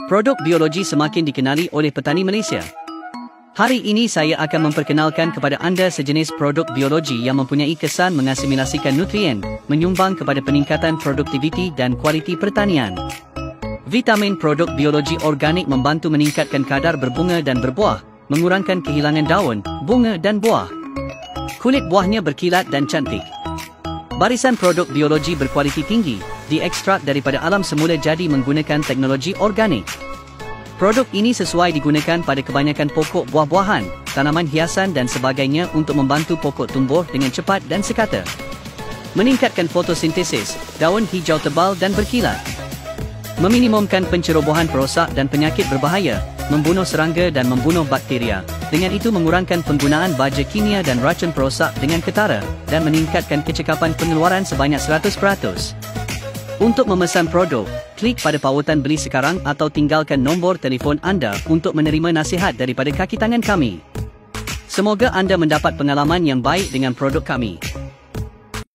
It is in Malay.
Produk biologi semakin dikenali oleh petani Malaysia. Hari ini saya akan memperkenalkan kepada anda sejenis produk biologi yang mempunyai kesan mengasimilasikan nutrien, menyumbang kepada peningkatan produktiviti dan kualiti pertanian. Vitamin produk biologi organik membantu meningkatkan kadar berbunga dan berbuah, mengurangkan kehilangan daun, bunga dan buah. Kulit buahnya berkilat dan cantik. Barisan produk biologi berkualiti tinggi, diekstrak daripada alam semula jadi menggunakan teknologi organik. Produk ini sesuai digunakan pada kebanyakan pokok buah-buahan, tanaman hiasan dan sebagainya untuk membantu pokok tumbuh dengan cepat dan sekata. Meningkatkan fotosintesis, daun hijau tebal dan berkilat. Meminimumkan pencerobohan perosak dan penyakit berbahaya, membunuh serangga dan membunuh bakteria. Dengan itu mengurangkan penggunaan baja kimia dan racun perosak dengan ketara dan meningkatkan kecekapan pengeluaran sebanyak 100%. Untuk memesan produk, klik pada pautan beli sekarang atau tinggalkan nombor telefon anda untuk menerima nasihat daripada kaki tangan kami. Semoga anda mendapat pengalaman yang baik dengan produk kami.